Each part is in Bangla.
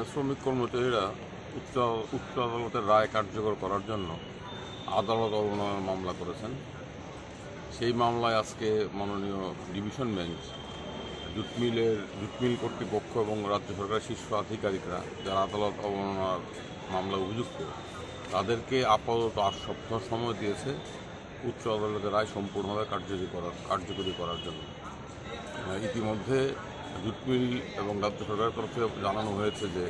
শ্রমিক কর্মচারীরা উচ্চ উচ্চ আদালতের রায় কার্যকর করার জন্য আদালত অবমাননার মামলা করেছেন। সেই মামলায় আজকে মাননীয় ডিভিশন বেঞ্চ জুটমিল কর্তৃপক্ষ এবং রাজ্য সরকারের শীর্ষ আধিকারিকরা যারা আদালত অবমাননার মামলায় অভিযুক্ত তাদেরকে আপাতত 8 সপ্তাহ সময় দিয়েছে উচ্চ আদালতের রায় সম্পূর্ণভাবে কার্যকরী করার জন্য। ইতিমধ্যে জুটমিল এবং রাজ্য সরকারের তরফে জানানো হয়েছে যে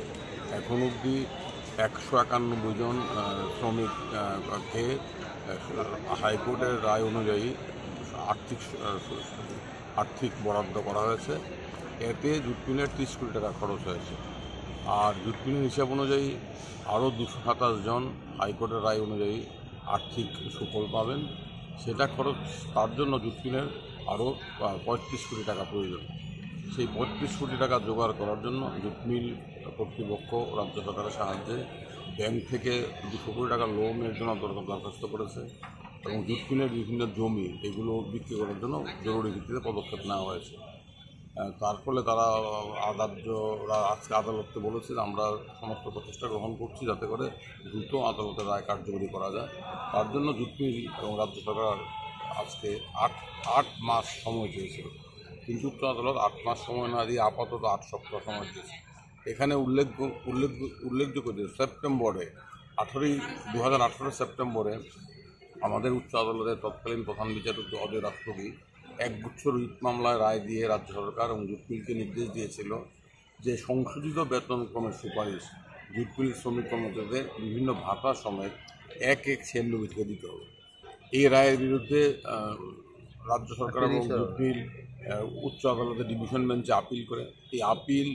এখন অবধি 191 জন শ্রমিককে হাইকোর্টের রায় অনুযায়ী আর্থিক বরাদ্দ করা হয়েছে। এতে জুটমিলের 30 কোটি টাকা খরচ হয়েছে। আর জুটমিলের হিসাব অনুযায়ী আরও 227 জন হাইকোর্টের রায় অনুযায়ী আর্থিক সুফল পাবেন। সেটা খরচ তার জন্য জুটমিলের আরও 35 কোটি টাকা প্রয়োজন। সেই 35 কোটি টাকা জোগাড় করার জন্য জুটমিল কর্তৃপক্ষ রাজ্য সরকারের সাহায্যে ব্যাংক থেকে 200 কোটি টাকা লোনের জন্য দরখাস্ত করেছে এবং জুটমিলের বিভিন্ন জমি এগুলো বিক্রি করার জন্য জরুরি ভিত্তিতে পদক্ষেপ নেওয়া হয়েছে। তার ফলে তারা রাজ্যরা আজকে আদালতকে বলেছে আমরা সমস্ত প্রচেষ্টা গ্রহণ করছি যাতে করে দ্রুত আদালতের রায় কার্যকরী করা যায়। তার জন্য জুটমিল এবং রাজ্য সরকার আজকে 8 মাস সময় চেয়েছিল, কিন্তু উচ্চ আদালত 8 মাস সময় না দিয়ে আপাতত 8 সপ্তাহ সময় দিয়েছে। এখানে উল্লেখযোগ্য যে সেপ্টেম্বরে 2018 সেপ্টেম্বরে আমাদের উচ্চ আদালতের তৎকালীন প্রধান বিচারপতি অজয় রাষ্ট্রপতি একগুচ্ছ রিট মামলায় রায় দিয়ে রাজ্য সরকার এবং জুটমিলকে নির্দেশ দিয়েছিল যে সংশোধিত বেতনক্রমের সুপারিশ জুটমিল শ্রমিক কর্মচারীদের বিভিন্ন ভাতা সমেত এক ছিয়ানব্বইকে দিতে হবে। এই রায়ের বিরুদ্ধে রাজ্য সরকার এবং জুটমিল উচ্চ আদালতের ডিভিশন বেঞ্চে আপিল করে এই আপিল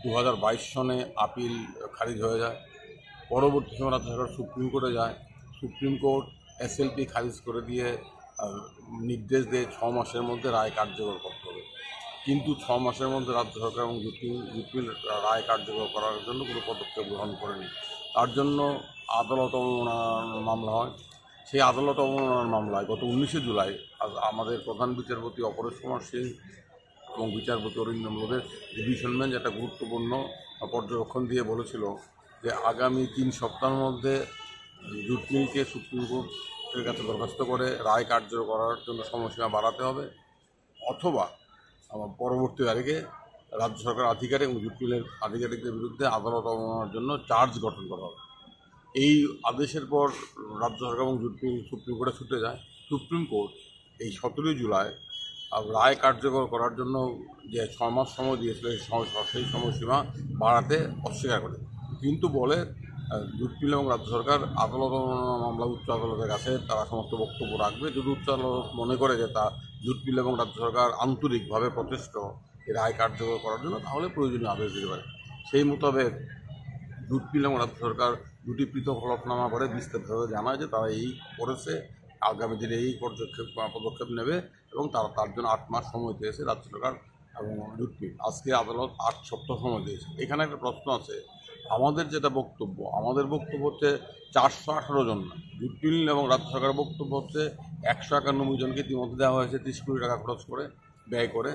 2022 সনে আপিল খারিজ হয়ে যায়। পরবর্তী সময় রাজ্য সরকার সুপ্রিম কোর্টে যায়। সুপ্রিম কোর্ট এসএলপি খারিজ করে দিয়ে নির্দেশ দেয় 6 মাসের মধ্যে রায় কার্যকর করতে হবে, কিন্তু 6 মাসের মধ্যে রাজ্য সরকার এবং জুটমিল রায় কার্যকর করার জন্য কোনো পদক্ষেপ গ্রহণ করেনি। তার জন্য আদালত অবমাননার মামলা হয়। সেই আদালত অবমাননার মামলায় গত 19 জুলাই আমাদের প্রধান বিচারপতি অপরেশ কুমার সিং এবং বিচারপতি অরিন্দম লোধের ডিভিশন বেঞ্চ একটা গুরুত্বপূর্ণ পর্যবেক্ষণ দিয়ে বলেছিল যে আগামী 3 সপ্তাহের মধ্যে জুটমিলকে সুপ্রিম কোর্টের কাছে দরখাস্ত করে রায় কার্যকর করার জন্য সময়সীমা বাড়াতে হবে, অথবা পরবর্তী তারিখে রাজ্য সরকার আধিকারিক এবং জুটমিলের আধিকারিকদের বিরুদ্ধে আদালত অবমাননার জন্য চার্জ গঠন করা হবে। এই আদেশের পর রাজ্য সরকার এবং জুটমিল সুপ্রিম কোর্টে ছুটে যায়। সুপ্রিম কোর্ট এই 17 জুলাই রায় কার্যকর করার জন্য যে 6 মাস সময় দিয়েছিল সেই সময়সীমা বাড়াতে অস্বীকার করে, কিন্তু বলে জুটমিল এবং রাজ্য সরকার আদালত মামলা উচ্চ আদালতের কাছে তারা সমস্ত বক্তব্য রাখবে। যদি উচ্চ আদালত মনে করে যে তা জুটমিল এবং রাজ্য সরকার আন্তরিকভাবে প্রচেষ্ট এই রায় কার্যকর করার জন্য, তাহলে প্রয়োজনীয় আদেশ দিতে পারে। সেই মোতাবেক জুটমিল এবং রাজ্য সরকার দুটি পৃথক হলফনামা করে বিস্তারিতভাবে জানায় যে তারা এই করেছে, আগামী দিনে এই পদক্ষেপ নেবে এবং তার জন্য 8 মাস সময় দিয়েছে রাজ্য সরকার এবং জুটমিল। আজকে আদালত 8 সপ্তাহ সময় দিয়েছে। এখানে একটা প্রশ্ন আছে, আমাদের আমাদের বক্তব্য হচ্ছে 418 জন না, জুটমিল এবং রাজ্য সরকারের বক্তব্য হচ্ছে 191 জনকে ইতিমধ্যে দেওয়া হয়েছে 30 কোটি টাকা খরচ করে ব্যয় করে,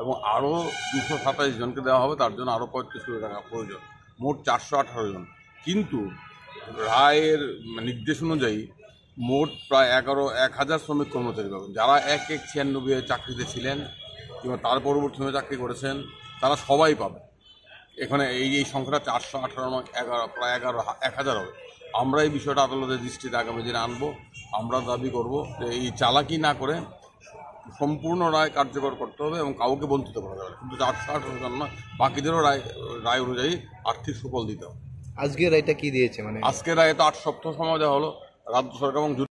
এবং আরও 227 জনকে দেওয়া হবে, তার জন্য আরও 35 কোটি টাকা প্রয়োজন, মোট 418 জন। কিন্তু রায়ের নির্দেশ অনুযায়ী মোট প্রায় 1,000 শ্রমিক কর্মচারী পাবেন, যারা 196 চাকরিতে ছিলেন কিংবা তার পরবর্তী সময় চাকরি করেছেন, তারা সবাই পাবে। এখানে এই সংখ্যাটা 418 নয়, প্রায় 1,000 হবে। আমরা এই বিষয়টা আদালতের দৃষ্টিতে আগামী দিনে আনবো। আমরা দাবি করব যে এই চালাকি না করে সম্পূর্ণ রায় কার্যকর করতে হবে এবং কাউকে বঞ্চিত করা যাবে, কিন্তু 418 জন নয়, বাকিদেরও রায় অনুযায়ী আর্থিক সুফল দিতে হবে। আজকের রায়টা কি দিয়েছে? আজকের রায়ে তো 8 সপ্তাহ সময় দেওয়া হলো রাজ্য সরকার এবং